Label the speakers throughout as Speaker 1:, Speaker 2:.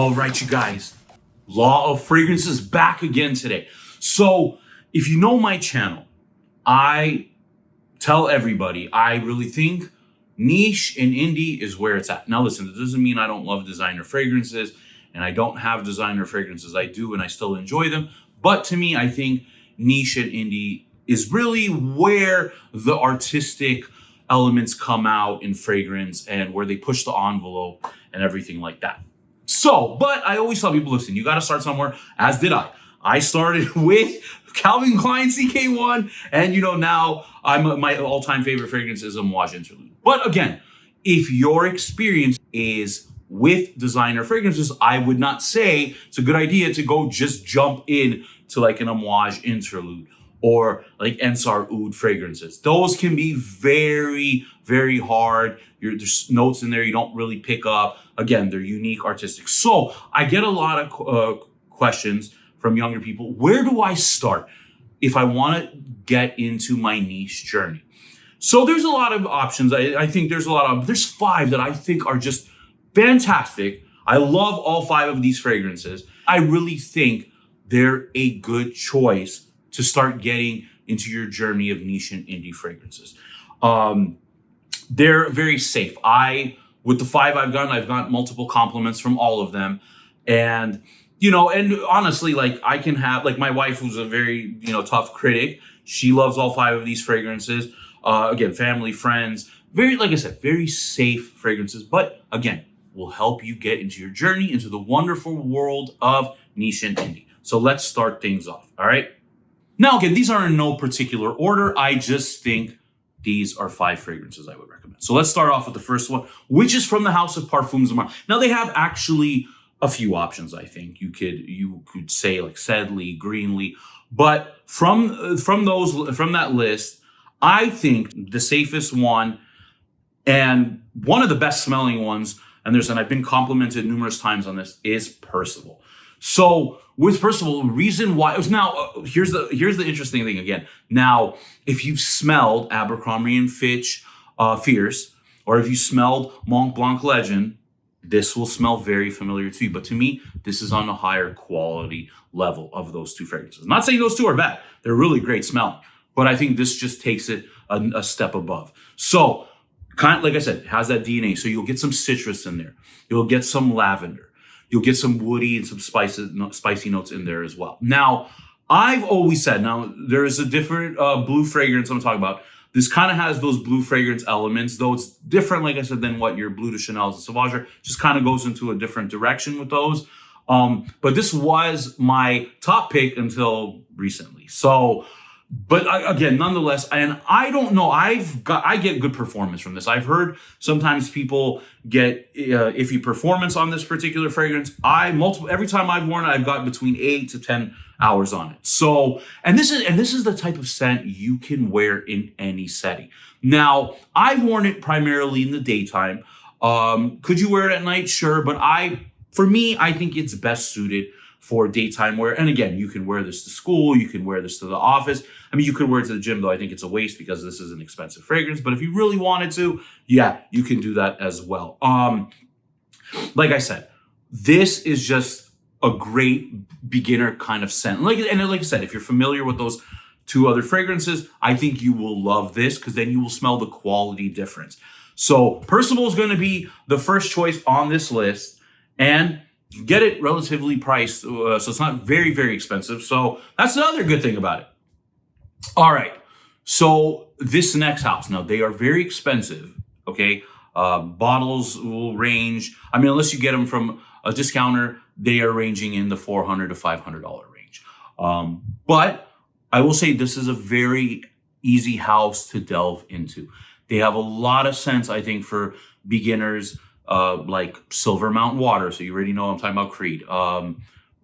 Speaker 1: All right, you guys. Law of Fragrances back again today. So, if you know my channel, I tell everybody I really think niche and indie is where it's at. Now, listen, it doesn't mean I don't love designer fragrances and I don't have designer fragrances. I do, and I still enjoy them. But to me, I think niche and indie is really where the artistic elements come out in fragrance and where they push the envelope and everything like that. So, but I always tell people, listen, you got to start somewhere, as did I. I started with Calvin Klein CK1, and now my all-time favorite fragrance is a Amouage Interlude. But again, if your experience is with designer fragrances, I would not say it's a good idea to go just jump in to like an Amouage Interlude or like Ensar Oud fragrances. Those can be very, very hard. There's notes in there you don't really pick up. Again, they're unique, artistic. So I get a lot of questions from younger people. Where do I start if I want to get into my niche journey? So there's a lot of options. I think there's 5 that I think are just fantastic. I love all 5 of these fragrances. I really think they're a good choice to start getting into your journey of niche and indie fragrances. They're very safe. With the 5 I've gotten multiple compliments from all of them. And, and honestly, like I can have, like my wife, who's a very, tough critic, she loves all 5 of these fragrances. Again, family, friends, like I said, very safe fragrances. But again, will help you get into your journey, into the wonderful world of niche and indie. So let's start things off, all right? Now, again, these are in no particular order. I just think these are 5 fragrances I would recommend. So let's start off with the first one, which is from the House of Parfums de Mar. Now, they have actually a few options, I think. You could say like Sedley, Greenlee, but from that list, I think the safest one and one of the best smelling ones, and I've been complimented numerous times on this, is Percival. So with Percival, reason why here's the interesting thing again. Now, if you've smelled Abercrombie and Fitch Fierce, or if you smelled Mont Blanc Legend, this will smell very familiar to you. But to me, this is on a higher quality level of those 2 fragrances. I'm not saying those 2 are bad. They're really great smelling. But I think this just takes it a step above. So, kind of, like I said, it has that DNA. So you'll get some citrus in there. You'll get some lavender. You'll get some woody and some spicy notes in there as well. Now, I've always said, there is a different blue fragrance I'm talking about. This kind of has those blue fragrance elements, though it's different, like I said, than what your Bleu de Chanel's and Sauvage are. Just kind of goes into a different direction with those. But this was my top pick until recently. So, but again, nonetheless, and I don't know, I get good performance from this. I've heard sometimes people get iffy performance on this particular fragrance. Every time I've worn it, I've got between 8 to 10 hours on it. So, and this is the type of scent you can wear in any setting. Now, I've worn it primarily in the daytime. Could you wear it at night? Sure, but for me, I think it's best suited for daytime wear. And again, you can wear this to school, you can wear this to the office. I mean, you could wear it to the gym, though I think it's a waste because this is an expensive fragrance. But if you really wanted to, yeah, you can do that as well. Like I said, this is just a great beginner kind of scent. Like I said, if you're familiar with those 2 other fragrances, I think you will love this because then you will smell the quality difference. So Percival is going to be the first choice on this list, and you get it relatively priced, so it's not very, very expensive. So that's another good thing about it. All right, so this next house, now they are very expensive, okay? Bottles will range, unless you get them from a discounter, they are ranging in the $400 to $500 range. But I will say this is a very easy house to delve into. They have a lot of scents, I think, for beginners, like Silver Mountain Water. So you already know I'm talking about Creed.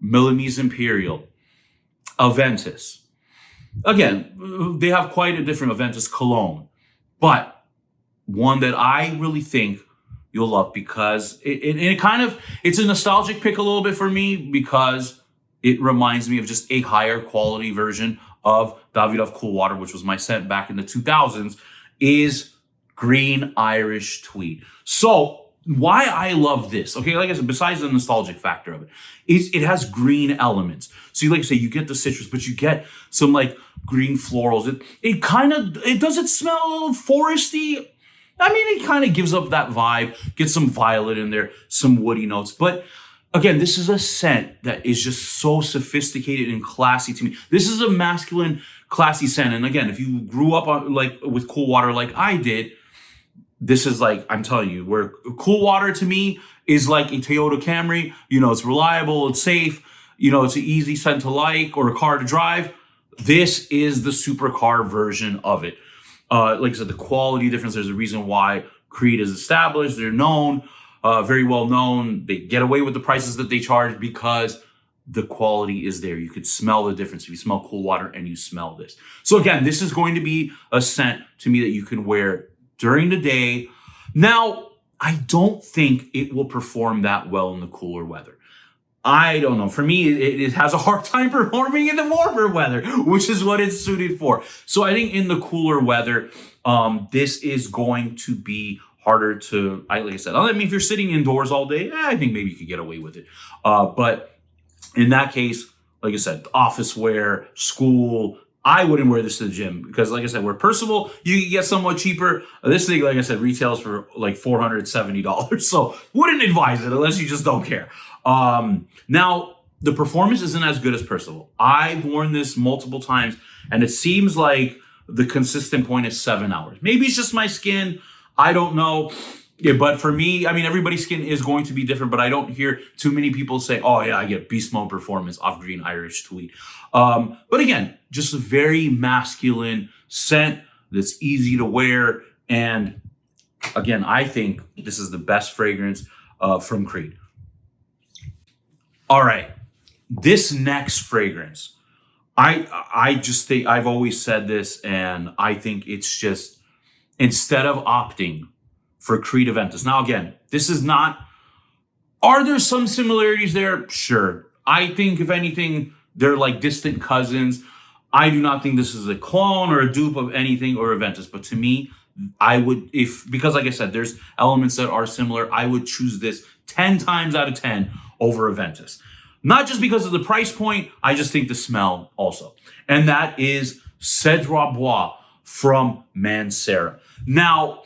Speaker 1: Milanese Imperial, Aventus. Again, they have quite a different Aventus cologne, but one that I really think you'll love because it's a nostalgic pick a little bit for me because it reminds me of just a higher quality version of Davidoff Cool Water, which was my scent back in the 2000s, is Green Irish Tweed. So why I love this, okay, like I said, besides the nostalgic factor of it, is it has green elements. So you like I say, you get the citrus, but you get some like green florals. It does it smell a little foresty? I mean, it kind of gives up that vibe. Get some violet in there, some woody notes. But again, this is a scent that is just so sophisticated and classy to me. This is a masculine, classy scent. And again, if you grew up on like with Cool Water like I did, this is like, I'm telling you, where Cool Water to me is like a Toyota Camry. You know, it's reliable, it's safe, you know, it's an easy scent to like or a car to drive. This is the supercar version of it. Like I said, the quality difference, there's a reason why Creed is established. They're known, very well known. They get away with the prices that they charge because the quality is there. You could smell the difference if you smell Cool Water and you smell this. So again, this is going to be a scent to me that you can wear during the day. Now, I don't think it will perform that well in the cooler weather. I don't know. For me, it has a hard time performing in the warmer weather, which is what it's suited for. So I think in the cooler weather, this is going to be harder to, like I said, I mean, if you're sitting indoors all day, I think maybe you could get away with it. But in that case, like I said, office wear, school, I wouldn't wear this to the gym because, like I said, where Percival, you can get somewhat cheaper. This thing, like I said, retails for like $470. So wouldn't advise it unless you just don't care. Now, the performance isn't as good as Percival. I've worn this multiple times, and it seems like the consistent point is 7 hours. Maybe it's just my skin. I don't know. Yeah, but for me, I mean, everybody's skin is going to be different, but I don't hear too many people say, oh yeah, I get beast mode performance off Green Irish Tweed. But again, just a very masculine scent that's easy to wear. And again, I think this is the best fragrance from Creed. All right, this next fragrance, I just think, I've always said this, and I think it's just, instead of opting for Creed Aventus. Now, again, this is not, are there some similarities there? Sure. I think, if anything, they're like distant cousins. I do not think this is a clone or a dupe of anything or Aventus. But to me, I would, because like I said, there's elements that are similar, I would choose this 10 times out of 10 over Aventus. Not just because of the price point, I just think the smell also. And that is Cedroit Bois from Mancera. Now,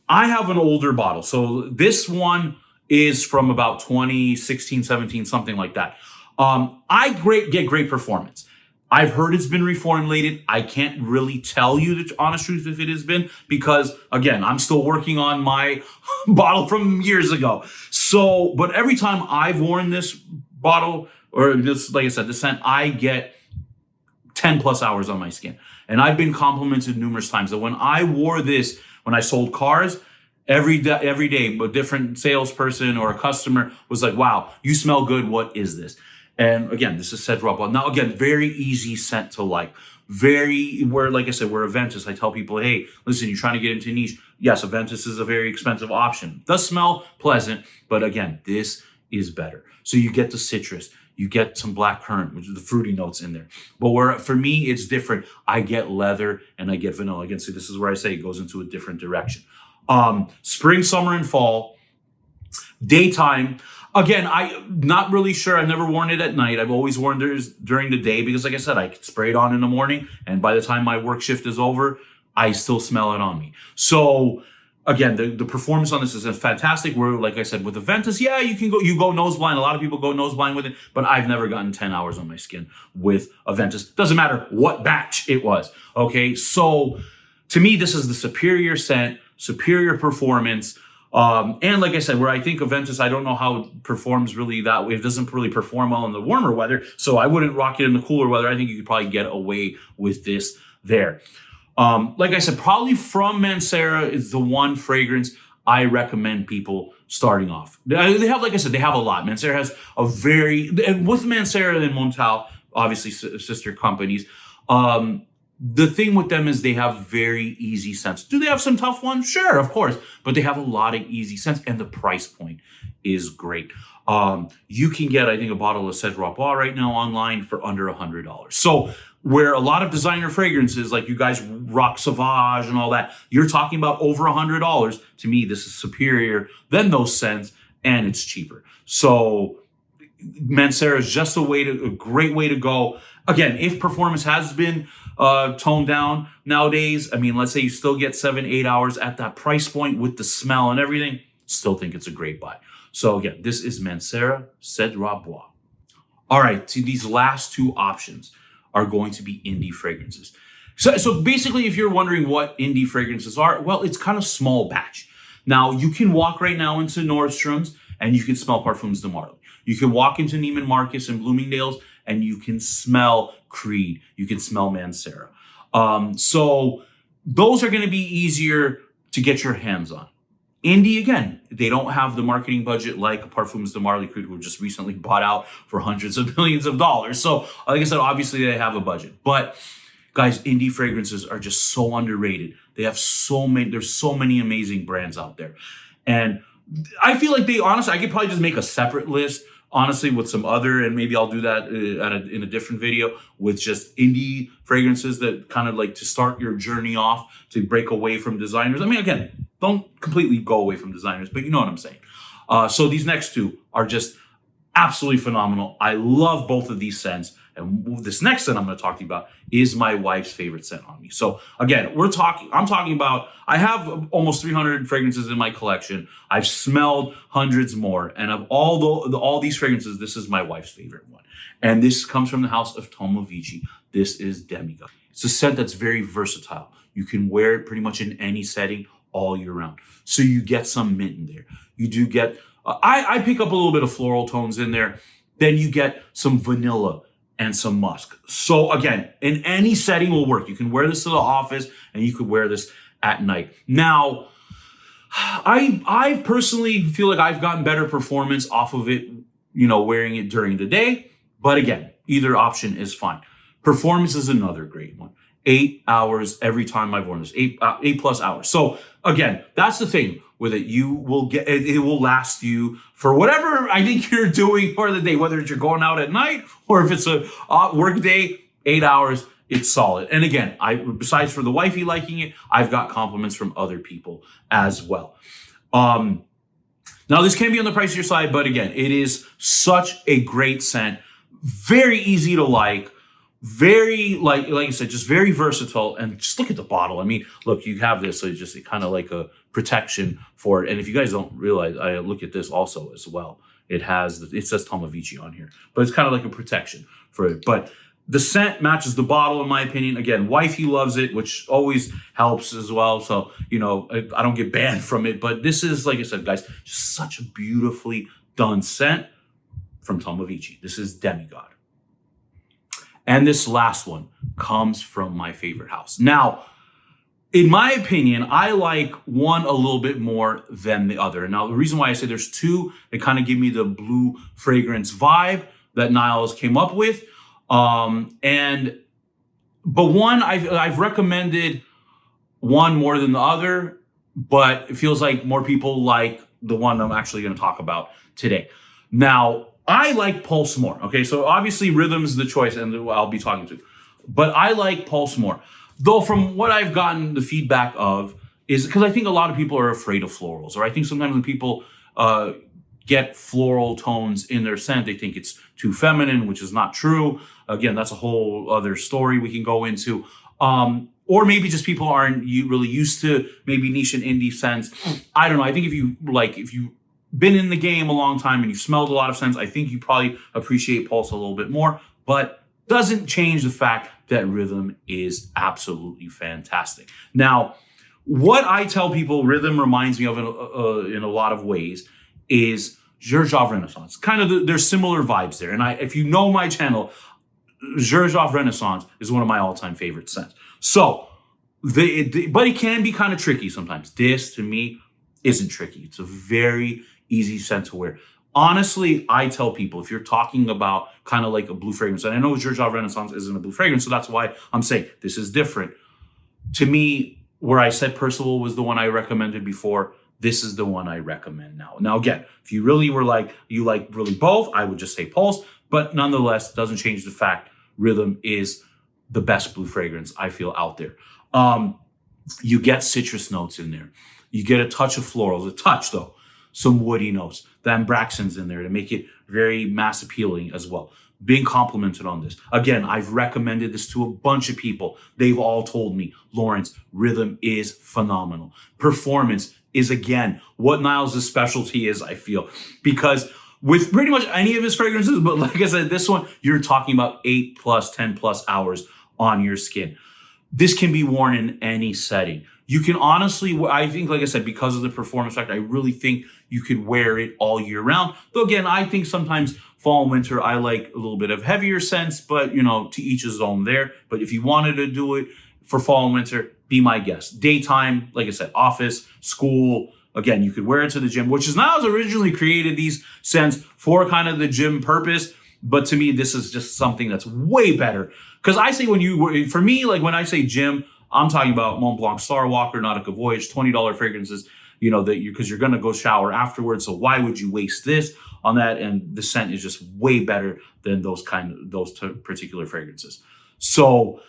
Speaker 1: I have an older bottle. So this one is from about 2016, 17, something like that. I get great performance. I've heard it's been reformulated. I can't really tell you the honest truth if it has been, because again, I'm still working on my bottle from years ago. So, but every time I've worn this bottle, or this, like I said, this scent, I get 10 plus hours on my skin. And I've been complimented numerous times that when I wore this, when I sold cars, every day, a different salesperson or a customer was like, wow, you smell good. What is this? And again, this is Cedroit Bois. Now, again, very easy scent to like. Like I said, we're Aventus. I tell people, hey, listen, you're trying to get into niche. Yes, Aventus is a very expensive option. Does smell pleasant, but again, this is better. So you get the citrus. You get some black currant, which is the fruity notes in there. But where for me, it's different. I get leather and I get vanilla. Again, so this is where I say it goes into a different direction. Spring, summer, and fall. Daytime. Again, I'm not really sure. I've never worn it at night. I've always worn it during the day because, like I said, I spray it on in the morning. And by the time my work shift is over, I still smell it on me. So again, the performance on this is fantastic. Where, like I said, with Aventus, yeah, you go nose blind. A lot of people go nose blind with it, but I've never gotten 10 hours on my skin with Aventus. Doesn't matter what batch it was. Okay, so to me, this is the superior scent, superior performance. And like I said, where I think Aventus, I don't know how it performs really that way. It doesn't really perform well in the warmer weather, so I wouldn't rock it in the cooler weather. I think you could probably get away with this there. Like I said, probably from Mancera is the one fragrance I recommend people starting off. They have, like I said, they have a lot. Mancera has with Mancera and Montal, obviously sister companies. The thing with them is they have very easy scents. Do they have some tough ones? Sure, of course. But they have a lot of easy scents, and the price point is great. You can get, I think, a bottle of Cedroit Bois right now online for under $100. So where a lot of designer fragrances, like you guys rock Sauvage and all that, you're talking about over $100. To me, this is superior than those scents, and it's cheaper. So Mancera is just a great way to go. Again, if performance has been toned down nowadays, I mean, let's say you still get 7-8 hours at that price point with the smell and everything, still think it's a great buy. So again, this is Mancera Cedrat Bois. All right, so these last two options are going to be indie fragrances. So basically, if you're wondering what indie fragrances are, well, it's kind of small batch. Now, you can walk right now into Nordstrom's and you can smell Parfums de Marly. You can walk into Neiman Marcus and Bloomingdale's and you can smell Creed. You can smell Mancera. So those are going to be easier to get your hands on. Indie, again, they don't have the marketing budget like Parfums de Marly, Creed, who were just recently bought out for hundreds of millions of dollars. So like I said, obviously they have a budget. But guys, indie fragrances are just so underrated. They have there's so many amazing brands out there. And I feel like I could probably just make a separate list, honestly, with some other, and maybe I'll do that in a different video with just indie fragrances that kind of like to start your journey off to break away from designers. I mean, again, don't completely go away from designers, but you know what I'm saying. So these next two are just absolutely phenomenal. I love both of these scents. And this next scent I'm going to talk to you about is my wife's favorite scent on me. So again, I'm talking about, I have almost 300 fragrances in my collection. I've smelled hundreds more. And of all these fragrances, this is my wife's favorite one. And this comes from the house of Tom Lovici. This is Demigod. It's a scent that's very versatile. You can wear it pretty much in any setting all year round. So you get some mint in there. You do get, I pick up a little bit of floral tones in there. Then you get some vanilla and some musk. So again, in any setting will work. You can wear this to the office and you could wear this at night. Now, I personally feel like I've gotten better performance off of it, wearing it during the day. But again, either option is fine. Performance is another great one. 8 hours every time I've worn this, 8 plus hours. So again, that's the thing with it. It will last you for whatever I think you're doing for the day, whether it's you're going out at night or if it's a work day, 8 hours, it's solid. And again, besides for the wifey liking it, I've got compliments from other people as well. Now this can be on the pricier side, but again, it is such a great scent, very easy to like. Very, like I said, just very versatile. And just look at the bottle. I mean, look, you have this, so it's just kind of like a protection for it. And if you guys don't realize, I look at this also as well. It says Tom Lovici on here, but it's kind of like a protection for it. But the scent matches the bottle, in my opinion. Again, wifey loves it, which always helps as well. So, I don't get banned from it. But this is, like I said, guys, just such a beautifully done scent from Tom Lovici. This is Demigod. And this last one comes from my favorite house. Now, in my opinion, I like one a little bit more than the other. Now, the reason why I say there's two that kind of give me the blue fragrance vibe that Niles came up with. But one, I've recommended one more than the other, but it feels like more people like the one I'm actually going to talk about today. Now, I like Pulse more. Okay, so obviously Rhythm's the choice, and I'll be talking to. But I like Pulse more. Though from what I've gotten the feedback of is because I think a lot of people are afraid of florals, or I think sometimes when people get floral tones in their scent, they think it's too feminine, which is not true. Again, that's a whole other story we can go into. Or maybe just people aren't really used to maybe niche and indie scents. I don't know. I think if you been in the game a long time and you've smelled a lot of scents, I think you probably appreciate Pulse a little bit more, but doesn't change the fact that Rhythm is absolutely fantastic. Now, what I tell people Rhythm reminds me of in a lot of ways is Xerjoff Renaissance. Kind of there's similar vibes there. And if you know my channel, Xerjoff Renaissance is one of my all-time favorite scents. So, but it can be kind of tricky sometimes. This, to me, isn't tricky. It's a very easy scent to wear. Honestly, I tell people, if you're talking about kind of like a blue fragrance, and I know Xerjoff Renaissance isn't a blue fragrance, so that's why I'm saying this is different. To me, where I said Percival was the one I recommended before, this is the one I recommend now. Now, again, if you really were you really both, I would just say Pulse, but nonetheless, doesn't change the fact Rhythm is the best blue fragrance I feel out there. You get citrus notes in there. You get a touch of florals, a touch though, some woody notes. The Ambraxan's in there to make it very mass appealing as well. Being complimented on this. Again, I've recommended this to a bunch of people. They've all told me, Lawrence, Rhythm is phenomenal. Performance is, again, what Niles' specialty is, I feel. Because with pretty much any of his fragrances, but like I said, this one, you're talking about 8 plus, 10 plus hours on your skin. This can be worn in any setting. You can honestly, I think, like I said, because of the performance factor, I really think you could wear it all year round. Though again, I think sometimes fall and winter, I like a little bit of heavier scents, but to each his own there. But if you wanted to do it for fall and winter, be my guest. Daytime, like I said, office, school, again, you could wear it to the gym, which is Niles originally created these scents for kind of the gym purpose. But to me, this is just something that's way better. Because I say for me, like when I say gym, I'm talking about Mont Blanc, Star Walker, Nautica Voyage, $20 fragrances, because you're going to go shower afterwards. So why would you waste this on that? And the scent is just way better than those particular fragrances. So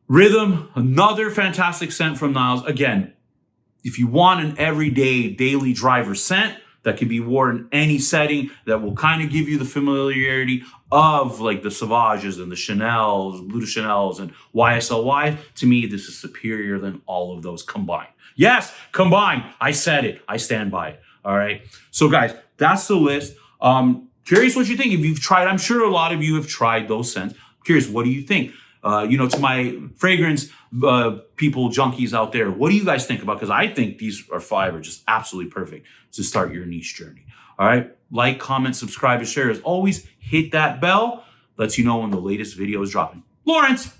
Speaker 1: Rhythm, another fantastic scent from Niles. Again, if you want an everyday daily driver scent that can be worn in any setting, that will kind of give you the familiarity of like the Sauvages and the Chanels, Bleu de Chanels and YSL, to me, this is superior than all of those combined. Yes, combined. I said it. I stand by it. All right. So guys, that's the list. Curious what you think. If you've tried, I'm sure a lot of you have tried those scents. Curious, what do you think? To my fragrance people, junkies out there, what do you guys think about? Because I think these 5 are just absolutely perfect to start your niche journey. All right. Like, comment, subscribe, and share. As always, hit that bell. Lets you know when the latest video is dropping. Lawrence.